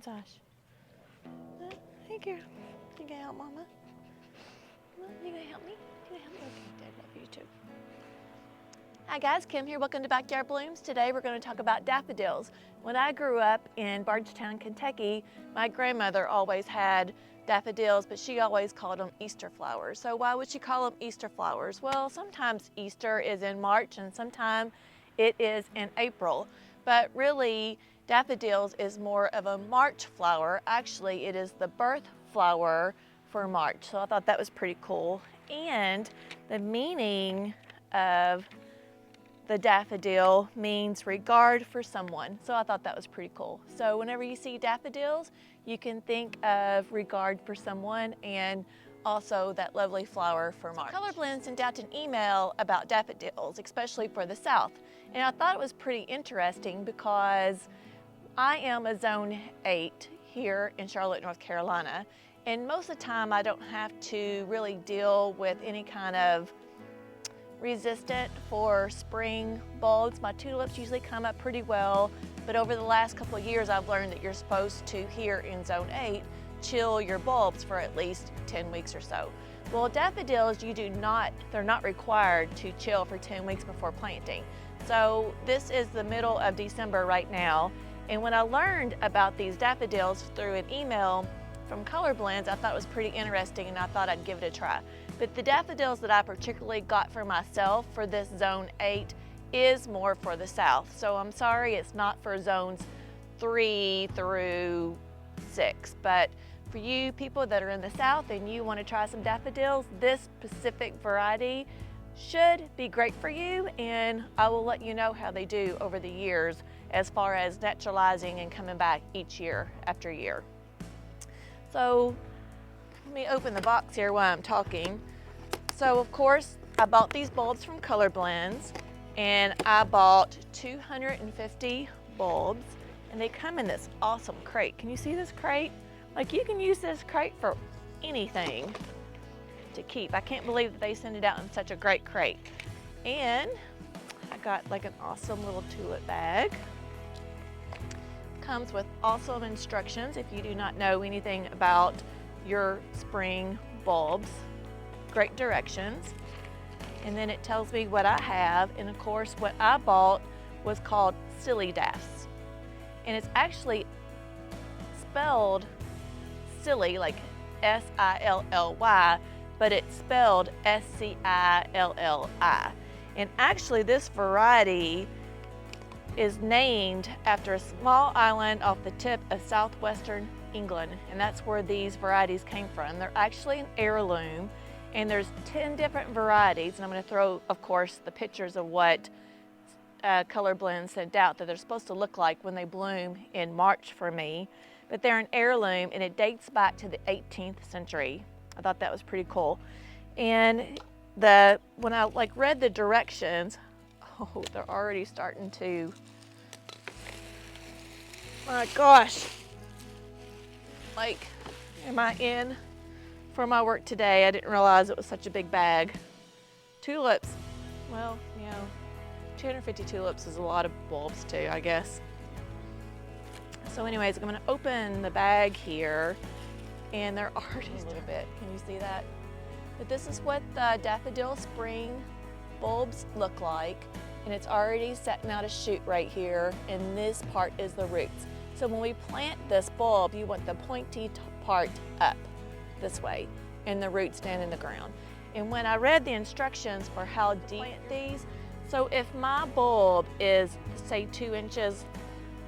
Josh. Hey, girl. You gonna help Mama? You gonna help me? You gonna help me? Okay, Dad, love you too. Hi guys, Kim here. Welcome to Backyard Blooms. Today we're going to talk about daffodils. When I grew up in Bardstown, Kentucky, my grandmother always had daffodils, but she always called them Easter flowers. So why would she call them Easter flowers? Well, sometimes Easter is in March and sometimes it is in April. But really, daffodils is more of a March flower. Actually, it is the birth flower for March. So I thought that was pretty cool. And the meaning of the daffodil means regard for someone. So I thought that was pretty cool. So whenever you see daffodils, you can think of regard for someone and also that lovely flower for March. Color Blend sent out an email about daffodils, especially for the South. And I thought it was pretty interesting because I am a Zone 8 here in Charlotte, North Carolina. And most of the time I don't have to really deal with any kind of resistant for spring bulbs. My tulips usually come up pretty well, but over the last couple of years I've learned that you're supposed to, here in Zone 8, chill your bulbs for at least 10 weeks or so. Well, daffodils, they're not required to chill for 10 weeks before planting. So this is the middle of December right now, and when I learned about these daffodils through an email from Color Blends, I thought it was pretty interesting and I thought I'd give it a try. But the daffodils that I particularly got for myself for this Zone 8 is more for the South. So I'm sorry it's not for Zones 3 through 6. But for you people that are in the South and you want to try some daffodils, this specific variety should be great for you, and I will let you know how they do over the years as far as naturalizing and coming back each year after year. So let me open the box here while I'm talking. So of course, I bought these bulbs from Color Blends, and I bought 250 bulbs, and they come in this awesome crate. Can you see this crate? Like, you can use this crate for anything to keep. I can't believe that they send it out in such a great crate. And I got like an awesome little tulip bag. Comes with awesome instructions if you do not know anything about your spring bulbs. Great directions. And then it tells me what I have, and of course what I bought was called Scilly Daffs. And it's actually spelled silly, like S-I-L-L-Y, but it's spelled S-C-I-L-L-I. And actually this variety is named after a small island off the tip of southwestern England, and that's where these varieties came from. They're actually an heirloom, and there's 10 different varieties, and I'm going to throw, of course, the pictures of what Color Blend sent out that they're supposed to look like when they bloom in March for me. But they're an heirloom, and it dates back to the 18th century. I thought that was pretty cool. And when I read the directions, oh, they're already starting to, my gosh. Like, am I in for my work today? I didn't realize it was such a big bag. Tulips, well, 250 tulips is a lot of bulbs too, I guess. So anyways, I'm gonna open the bag here, and they're already a little bit, can you see that? But this is what the daffodil spring bulbs look like, and it's already setting out a shoot right here, and this part is the roots. So when we plant this bulb, you want the pointy part up this way, and the roots down in the ground. And when I read the instructions for how to plant these, so if my bulb is, say, 2 inches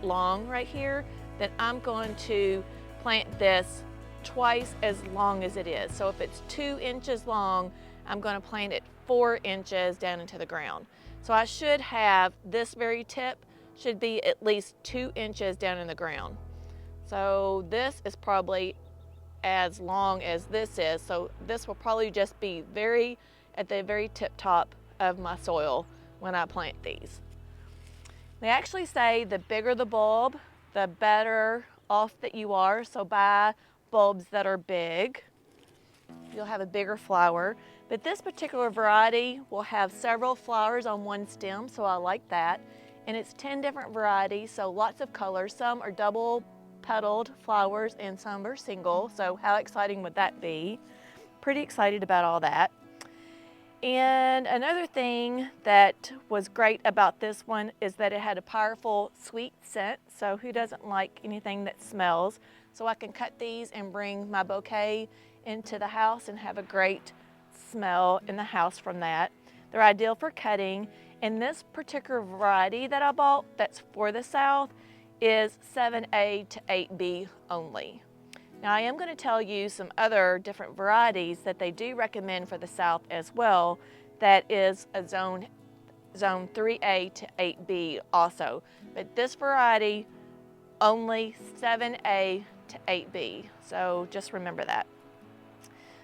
long right here, then I'm going to plant this twice as long as it is. So if it's 2 inches long, I'm going to plant it 4 inches down into the ground. So I should have this very tip should be at least 2 inches down in the ground. So this is probably as long as this is. So this will probably just be at the very tip top of my soil when I plant these. They actually say the bigger the bulb, the better off that you are. So buy bulbs that are big. You'll have a bigger flower. But this particular variety will have several flowers on one stem, so I like that. And it's 10 different varieties, so lots of colors. Some are double petaled flowers and some are single. So how exciting would that be? Pretty excited about all that. And another thing that was great about this one is that it had a powerful sweet scent. So who doesn't like anything that smells? So I can cut these and bring my bouquet into the house and have a great smell in the house from that. They're ideal for cutting. And this particular variety that I bought that's for the South is 7A to 8B only. Now I am going to tell you some other different varieties that they do recommend for the South as well. That is a zone 3A to 8B also. But this variety only 7A to 8B. So just remember that.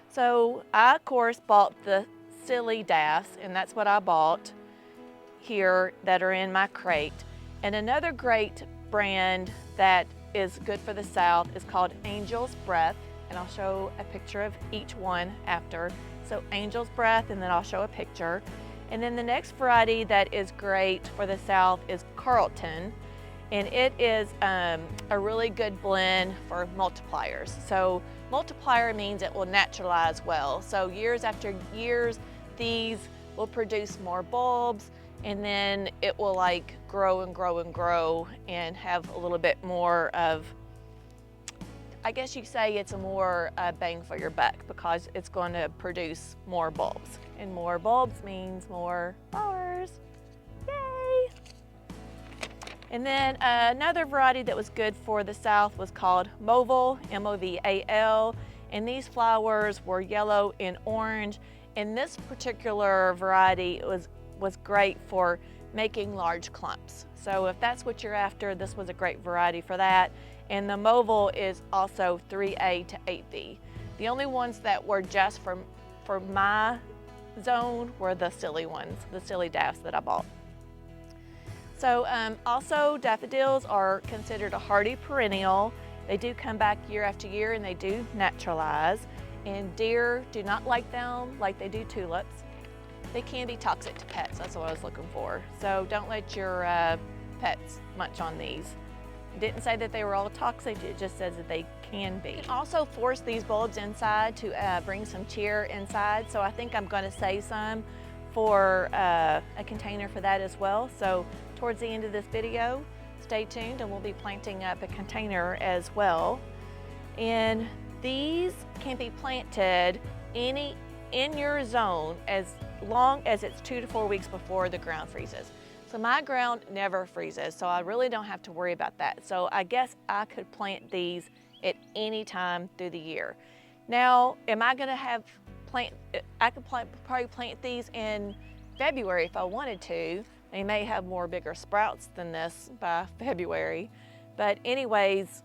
So I of course bought the Scilly Daffs, and that's what I bought here that are in my crate. And another great brand that is good for the South is called Angel's Breath, and I'll show a picture of each one after. So Angel's Breath, and then I'll show a picture. And then the next variety that is great for the South is Carlton, and it is a really good blend for multipliers. So multiplier means it will naturalize well. So years after years, these will produce more bulbs, and then it will like grow and grow and grow and have a little bit more of, I guess you say it's a more bang for your buck because it's going to produce more bulbs. And more bulbs means more flowers. Yay! And then another variety that was good for the South was called Moval, M-O-V-A-L. And these flowers were yellow and orange. And this particular variety was great for making large clumps. So if that's what you're after, this was a great variety for that. And the Moval is also 3A to 8B. The only ones that were just for my zone were the Scilly ones, the Scilly Daffs that I bought. So also daffodils are considered a hardy perennial. They do come back year after year and they do naturalize. And deer do not like them like they do tulips. They can be toxic to pets, that's what I was looking for. So don't let your pets munch on these. It didn't say that they were all toxic, it just says that they can be. You can also force these bulbs inside to bring some cheer inside, so I think I'm going to save some for a container for that as well. So towards the end of this video, stay tuned and we'll be planting up a container as well. And these can be planted in your zone as long as it's 2 to 4 weeks before the ground freezes. So my ground never freezes, so I really don't have to worry about that. So I guess I could plant these at any time through the year. Now, am I gonna have I could probably plant these in February if I wanted to. They may have more bigger sprouts than this by February. But anyways,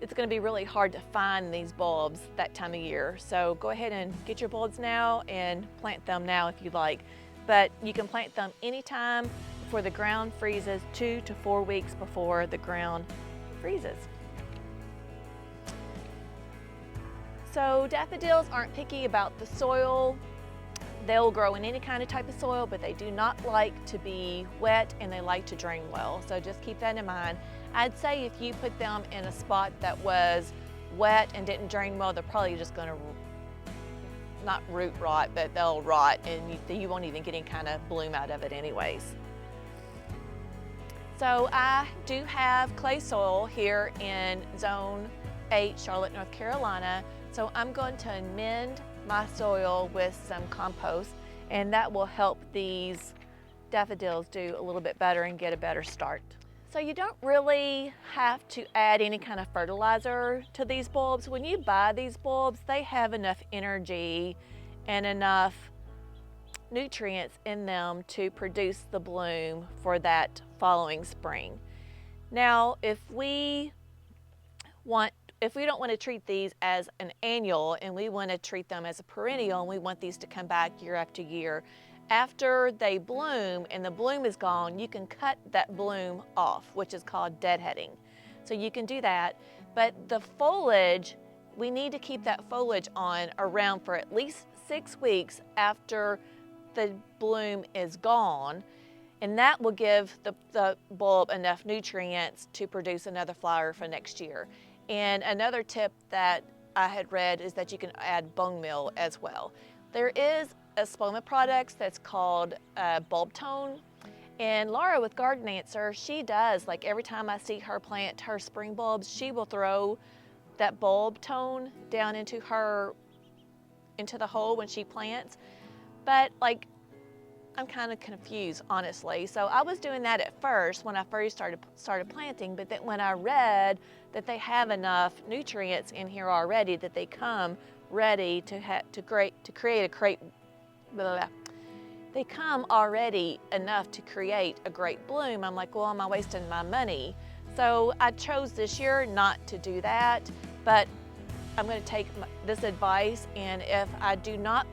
it's going to be really hard to find these bulbs that time of year. So go ahead and get your bulbs now and plant them now if you like. But you can plant them anytime before the ground freezes, 2 to 4 weeks before the ground freezes. So daffodils aren't picky about the soil. They'll grow in any kind of type of soil, but they do not like to be wet and they like to drain well. So just keep that in mind. I'd say if you put them in a spot that was wet and didn't drain well, they're probably just going to, not root rot, but they'll rot and you won't even get any kind of bloom out of it anyways. So I do have clay soil here in Zone 8, Charlotte, North Carolina. So I'm going to amend my soil with some compost, and that will help these daffodils do a little bit better and get a better start. So you don't really have to add any kind of fertilizer to these bulbs. When you buy these bulbs, they have enough energy and enough nutrients in them to produce the bloom for that following spring. Now, if we don't want to treat these as an annual and we want to treat them as a perennial and we want these to come back year after year, after they bloom and the bloom is gone, you can cut that bloom off, which is called deadheading. So you can do that, but the foliage, we need to keep that foliage on around for at least 6 weeks after the bloom is gone. and that will give the bulb enough nutrients to produce another flower for next year. And another tip that I had read is that you can add bone meal as well. There is a Spoma product that's called Bulb Tone. And Laura with Garden Answer, she does, like every time I see her plant her spring bulbs, she will throw that bulb tone down into the hole when she plants. But like, I'm kind of confused, honestly. So I was doing that at first when I first started planting, but then when I read that they have enough nutrients in here already that they come ready to create a great, they come already enough to create a great bloom. I'm like, well, am I wasting my money? So I chose this year not to do that, but I'm going to take this advice, and if I do not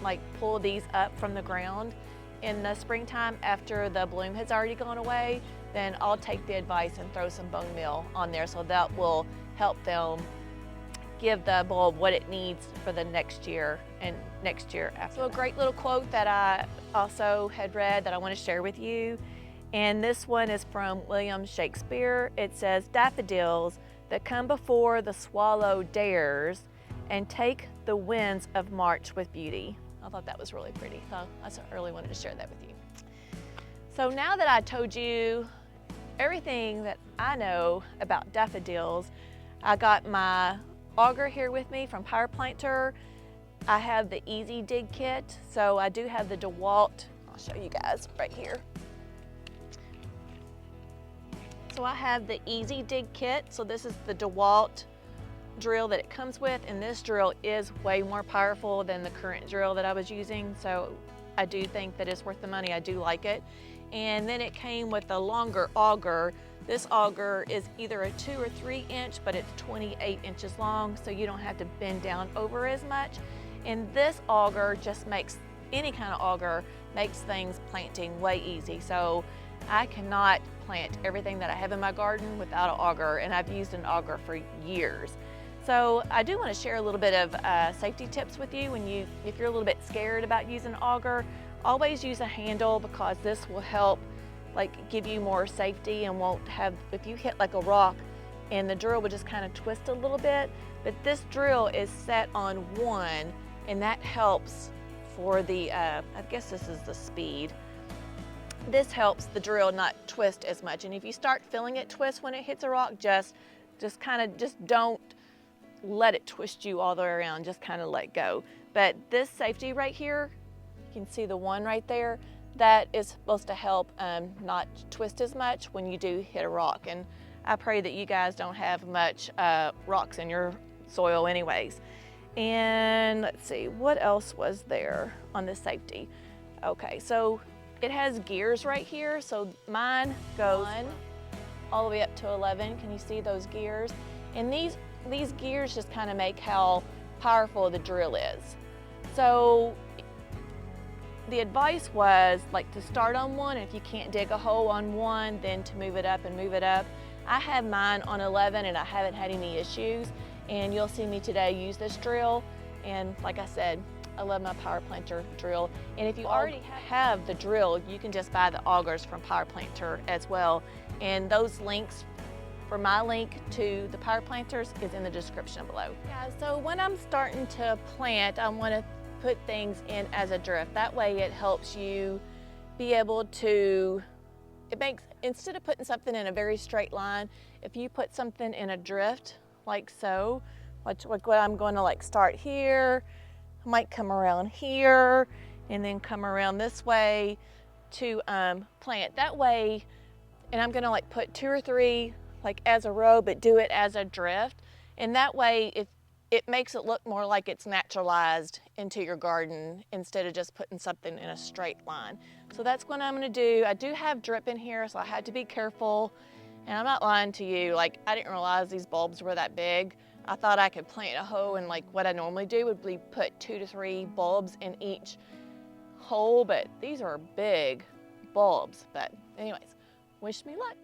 like pull these up from the ground in the springtime after the bloom has already gone away, then I'll take the advice and throw some bone meal on there, so that will help them give the bulb what it needs for the next year and next year after. So a great little quote that I also had read that I want to share with you, and this one is from William Shakespeare. It says, "Daffodils that come before the swallow dares, and take the winds of March with beauty." I thought that was really pretty, so I really wanted to share that with you. So now that I told you everything that I know about daffodils, I got my auger here with me from Power Planter. I have the Easy Dig kit, so I do have the DeWalt. I'll show you guys right here. So I have the Easy Dig kit. So this is the DeWalt drill that it comes with, and this drill is way more powerful than the current drill that I was using, so I do think that it's worth the money. I do like it. And then it came with a longer auger. This auger is either a 2 or 3 inch, but it's 28 inches long, so you don't have to bend down over as much. And this auger just makes, any kind of auger makes things planting way easy. So I cannot plant everything that I have in my garden without an auger, and I've used an auger for years. So I do want to share a little bit of safety tips with you. If you're a little bit scared about using an auger, always use a handle, because this will help like give you more safety and won't have, if you hit like a rock and the drill will just kind of twist a little bit. But this drill is set on 1, and that helps for the, I guess this is the speed. This helps the drill not twist as much. And if you start feeling it twist when it hits a rock, just don't let it twist you all the way around, just kind of let go. But this safety right here, you can see the 1 right there, that is supposed to help not twist as much when you do hit a rock. And I pray that you guys don't have much rocks in your soil anyways. And let's see, what else was there on the safety? Okay, so it has gears right here. So mine goes 1 all the way up to 11. Can you see those gears? And these gears just kind of make how powerful the drill is. So the advice was like to start on 1, and if you can't dig a hole on 1, then to move it up and move it up. I have mine on 11 and I haven't had any issues, and you'll see me today use this drill. And like I said, I love my Power Planter drill. And if you already have the drill, you can just buy the augers from Power Planter as well. And those links for my link to the Power Planters is in the description below. Yeah, so when I'm starting to plant, I want to put things in as a drift. That way it helps you be able to, instead of putting something in a very straight line, if you put something in a drift like so, like what I'm going to like start here, I might come around here and then come around this way to plant that way. And I'm going to like put 2 or 3 like as a row, but do it as a drift. And that way it makes it look more like it's naturalized into your garden instead of just putting something in a straight line. So that's what I'm going to do. I do have drip in here, so I had to be careful. And I'm not lying to you, like I didn't realize these bulbs were that big. I thought I could plant a hole, and like what I normally do would be put 2 to 3 bulbs in each hole, but these are big bulbs. But anyways, wish me luck.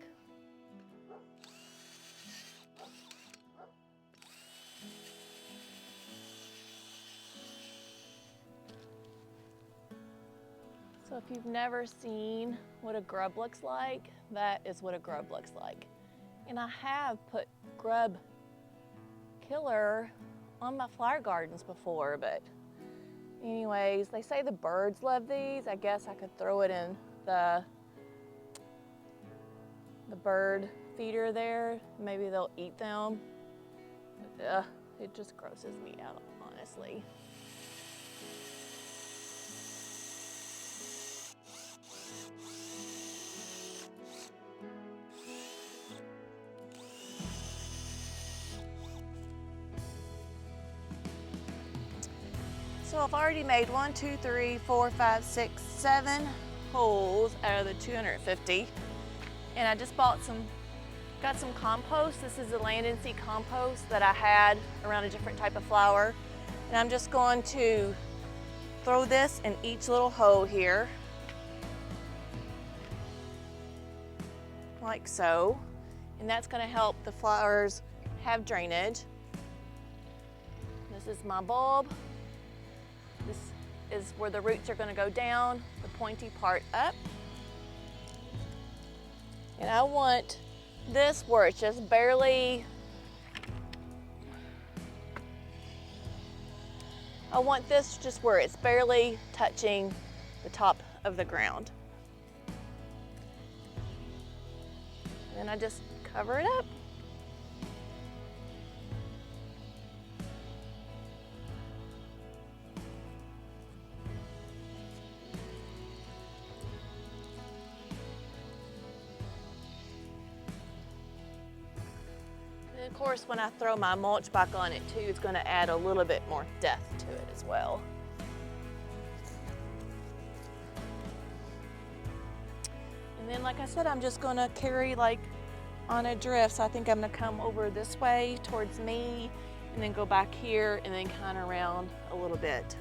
So if you've never seen what a grub looks like, that is what a grub looks like. And I have put grub killer on my flower gardens before, but anyways, they say the birds love these. I guess I could throw it in the bird feeder there. Maybe they'll eat them. But, it just grosses me out, honestly. So I've already made 1, 2, 3, 4, 5, 6, 7 holes out of the 250. And I just got some compost. This is the land and sea compost that I had around a different type of flower. And I'm just going to throw this in each little hole here, like so. And that's gonna help the flowers have drainage. This is my bulb. This is where the roots are gonna go down, the pointy part up. And I want this where it's just barely, I want this just where it's barely touching the top of the ground. And then I just cover it up. And of course, when I throw my mulch back on it too, it's going to add a little bit more depth to it as well. And then, like I said, I'm just going to carry like on a drift. So I think I'm going to come over this way towards me and then go back here and then kind of around a little bit.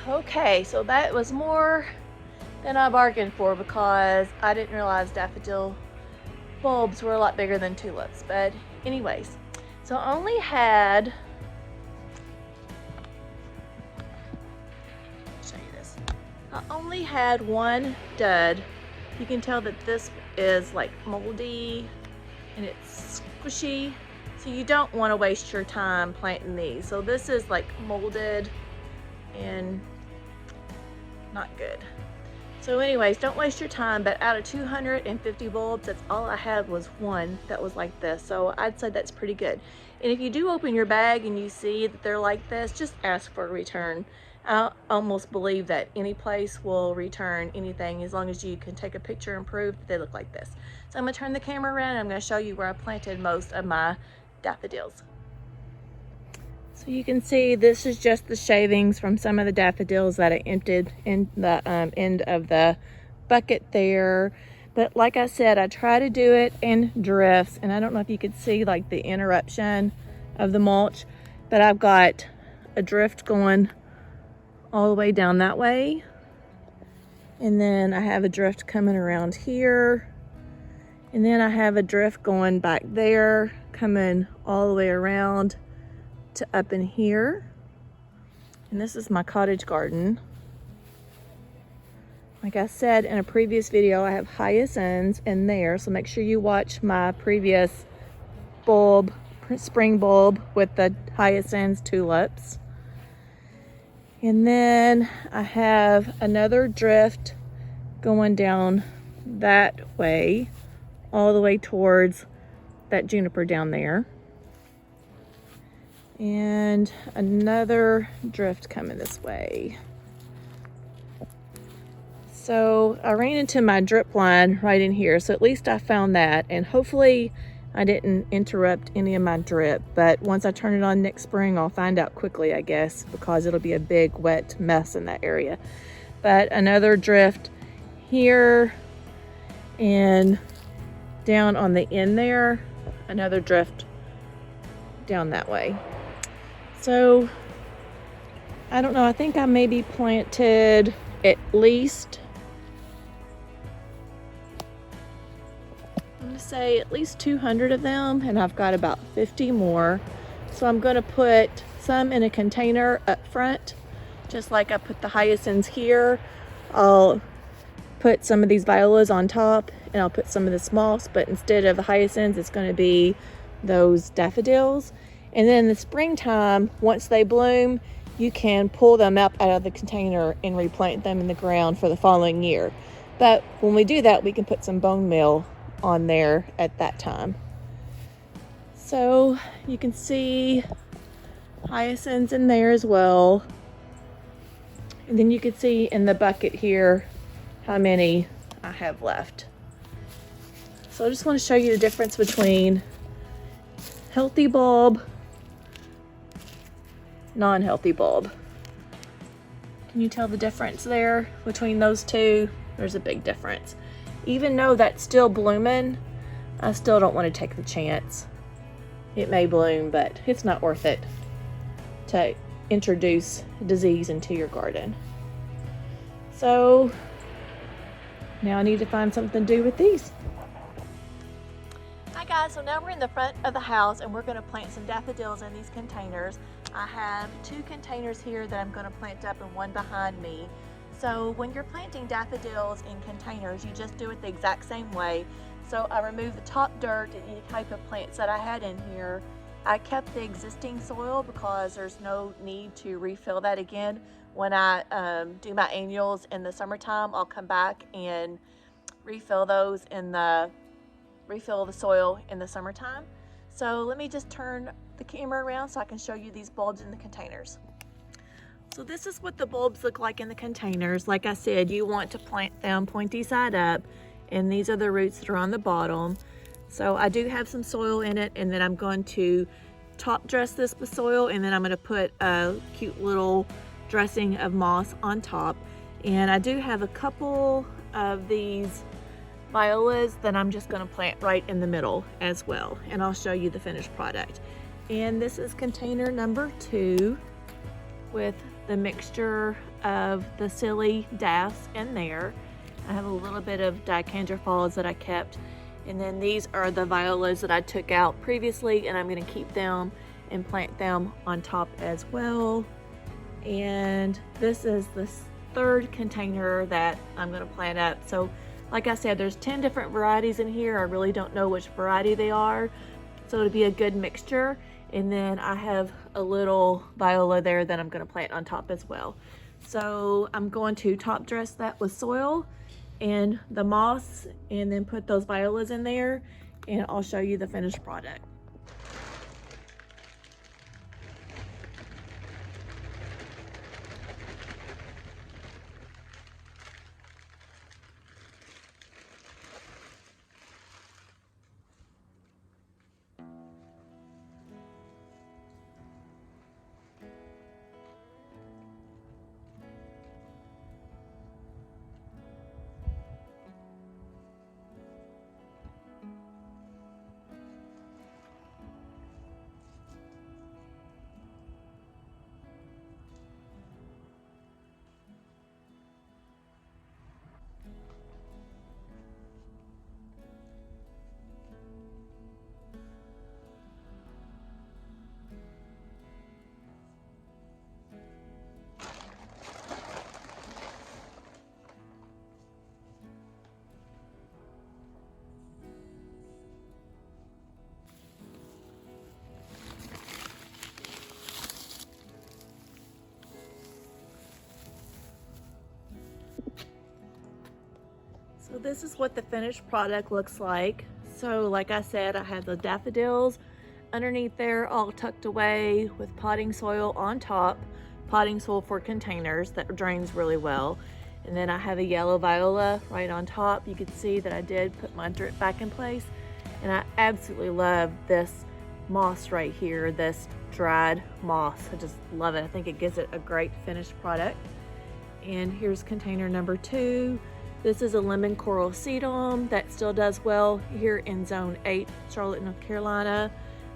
Okay, so that was more than I bargained for because I didn't realize daffodil bulbs were a lot bigger than tulips. But anyways, so I only had, show you this. I only had one dud. You can tell that this is like moldy and it's squishy. So you don't want to waste your time planting these. So this is like molded and not good. So anyways, don't waste your time, but out of 250 bulbs, that's all I had was one that was like this. So I'd say that's pretty good. And if you do open your bag and you see that they're like this, just ask for a return. I almost believe that any place will return anything as long as you can take a picture and prove that they look like this. So I'm gonna turn the camera around and I'm gonna show you where I planted most of my daffodils. So you can see this is just the shavings from some of the daffodils that I emptied in the end of the bucket there. But like I said, I try to do it in drifts, and I don't know if you could see like the interruption of the mulch, but I've got a drift going all the way down that way. And then I have a drift coming around here. And then I have a drift going back there, coming all the way around to up in here. And this is my cottage garden. Like I said in a previous video, I have hyacinths in there, so make sure you watch my previous bulb, spring bulb with the hyacinths, tulips. And then I have another drift going down that way. all the way towards that juniper down there. And another drift coming this way. So I ran into my drip line right in here, so at least I found that, and hopefully I didn't interrupt any of my drip, but once I turn it on next spring, I'll find out quickly, I guess, because it'll be a big wet mess in that area. But another drift here, and down on the end there, another drift down that way. So I don't know, I think I maybe planted at least, I'm gonna say at least 200 of them, and I've got about 50 more. So I'm gonna put some in a container up front, just like I put the hyacinths here. I'll put some of these violas on top, and I'll put some of this moss, but instead of the hyacinths, it's gonna be those daffodils. And then in the springtime, once they bloom, you can pull them up out of the container and replant them in the ground for the following year. But when we do that, we can put some bone meal on there at that time. So you can see hyacinths in there as well. And then you can see in the bucket here how many I have left. So I just want to show you the difference between healthy bulb, non-healthy bulb. Can you tell the difference there between those two? There's a big difference. Even though that's still blooming, I still don't want to take the chance. It may bloom, but it's not worth it to introduce disease into your garden. So now I need to find something to do with these. Hi guys, so now we're in the front of the house and we're going to plant some daffodils in these containers. I have 2 containers here that I'm going to plant up and one behind me. So when you're planting daffodils in containers, you just do it the exact same way. So I removed the top dirt and any type of plants that I had in here. I kept the existing soil because there's no need to refill that again. When I do my annuals in the summertime, I'll come back and refill the soil in the summertime. So let me just turn the camera around so I can show you these bulbs in the containers. So this is what the bulbs look like in the containers. Like I said, you want to plant them pointy side up, and these are the roots that are on the bottom. So I do have some soil in it, and then I'm going to top dress this with soil, and then I'm going to put a cute little dressing of moss on top. And I do have a couple of these violas that I'm just going to plant right in the middle as well, and I'll show you the finished product. And this is container number 2 with the mixture of the Scilly Daffs in there. I have a little bit of dichondrophilas that I kept, and then these are the violas that I took out previously, and I'm going to keep them and plant them on top as well. And this is the 3rd container that I'm going to plant up. So like I said, there's 10 different varieties in here. I really don't know which variety they are, so it'll be a good mixture. And then I have a little viola there that I'm going to plant on top as well. So I'm going to top dress that with soil and the moss, and then put those violas in there, and I'll show you the finished product. So this is what the finished product looks like. So like I said, I have the daffodils underneath there, all tucked away with potting soil on top, potting soil for containers that drains really well. And then I have a yellow viola right on top. You can see that I did put my drip back in place. And I absolutely love this moss right here, this dried moss. I just love it. I think it gives it a great finished product. And here's container number 2. This is a lemon coral sedum that still does well here in zone 8, Charlotte, North Carolina.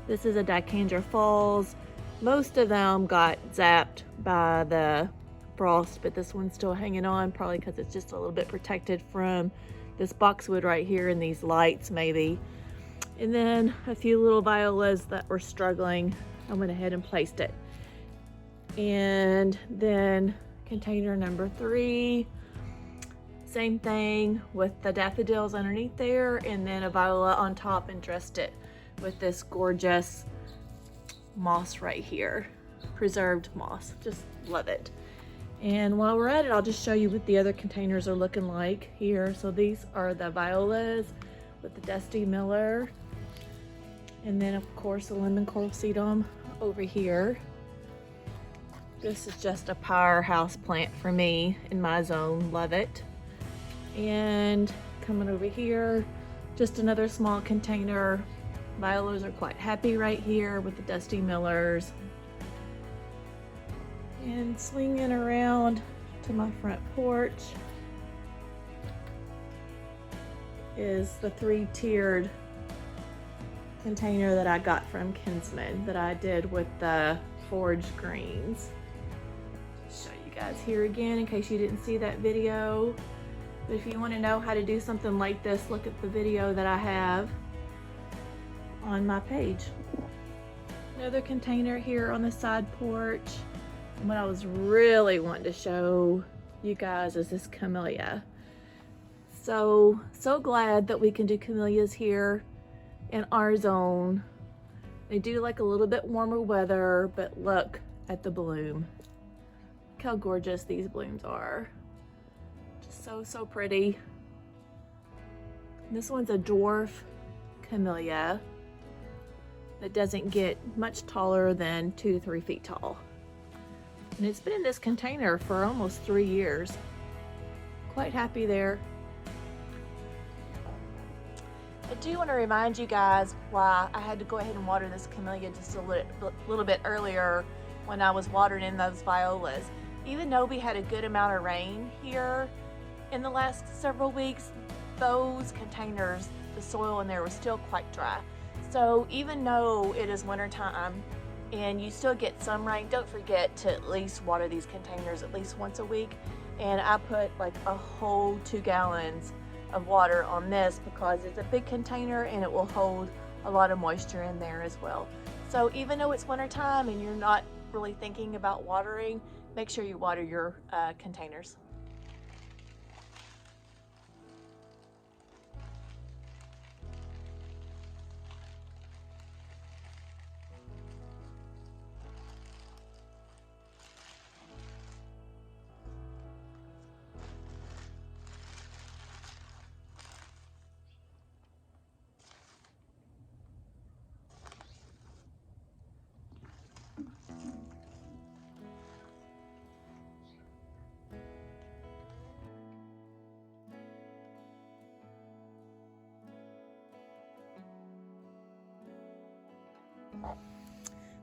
This is a Dicandra Falls. Most of them got zapped by the frost, but this one's still hanging on, probably because it's just a little bit protected from this boxwood right here and these lights maybe. And then a few little violas that were struggling, I went ahead and placed it. And then container number 3, same thing with the daffodils underneath there, and then a viola on top, and dressed it with this gorgeous moss right here, preserved moss. Just love it. And while we're at it, I'll just show you what the other containers are looking like here. So these are the violas with the Dusty Miller, and then of course the lemon coral sedum over here. This is just a powerhouse plant for me in my zone, love it. And coming over here, just another small container. Violas are quite happy right here with the Dusty Millers. And swinging around to my front porch is the 3-tiered container that I got from Kinsman that I did with the forage greens. Show you guys here again in case you didn't see that video. But if you want to know how to do something like this, look at the video that I have on my page. Another container here on the side porch. And what I was really wanting to show you guys is this camellia. So glad that we can do camellias here in our zone. They do like a little bit warmer weather, but look at the bloom. Look how gorgeous these blooms are. Just so pretty. This one's a dwarf camellia that doesn't get much taller than 2 to 3 feet tall. And it's been in this container for almost 3 years. Quite happy there. I do want to remind you guys why I had to go ahead and water this camellia just a little bit earlier when I was watering in those violas. Even though we had a good amount of rain here in the last several weeks, those containers, the soil in there was still quite dry. So even though it is winter time and you still get some rain, don't forget to at least water these containers at least once a week. And I put like a whole 2 gallons of water on this because it's a big container and it will hold a lot of moisture in there as well. So even though it's winter time and you're not really thinking about watering, make sure you water your containers.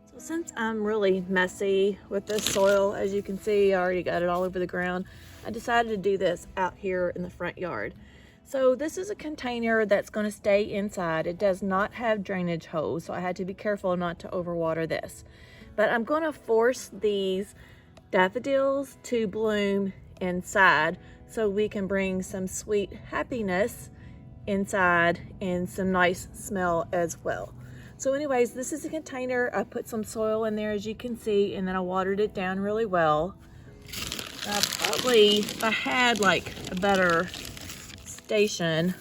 So since I'm really messy with this soil, as you can see, I already got it all over the ground, I decided to do this out here in the front yard. So this is a container that's going to stay inside. It does not have drainage hose, so I had to be careful not to overwater this. But I'm going to force these daffodils to bloom inside so we can bring some sweet happiness inside and some nice smell as well. So anyways, this is a container. I put some soil in there, as you can see, and then I watered it down really well. If I had like a better station,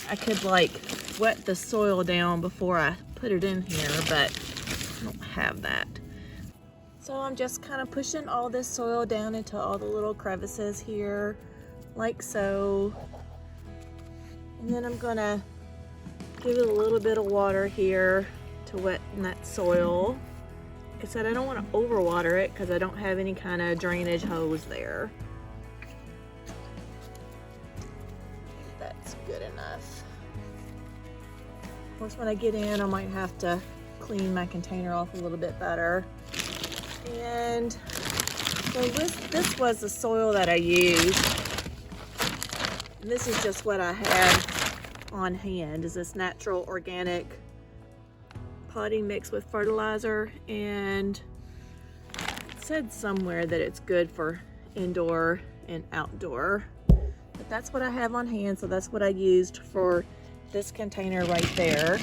I could like wet the soil down before I put it in here, but I don't have that. So I'm just kind of pushing all this soil down into all the little crevices here, like so. And then I'm gonna Give it a little bit of water here to weten that soil. Like I said, I don't want to overwater it because I don't have any kind of drainage hose there. I think that's good enough. Of course, when I get in, I might have to clean my container off a little bit better. And so this was the soil that I used. And this is just what I had on hand, is this natural organic potting mix with fertilizer. And it said somewhere that it's good for indoor and outdoor. But that's what I have on hand, so that's what I used for this container right there.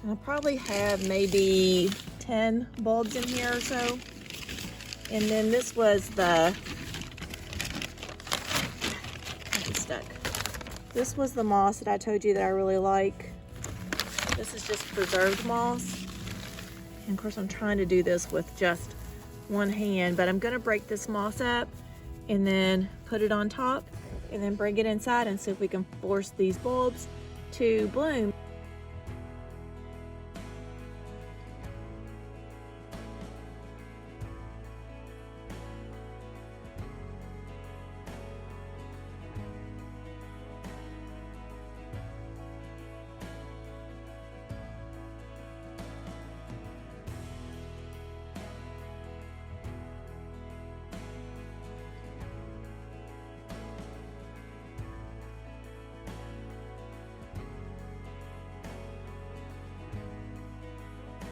And I probably have maybe 10 bulbs in here or so. And then this was the, it's stuck. This was the moss that I told you that I really like. This is just preserved moss. And of course I'm trying to do this with just one hand, but I'm gonna break this moss up and then put it on top and then bring it inside and see if we can force these bulbs to bloom.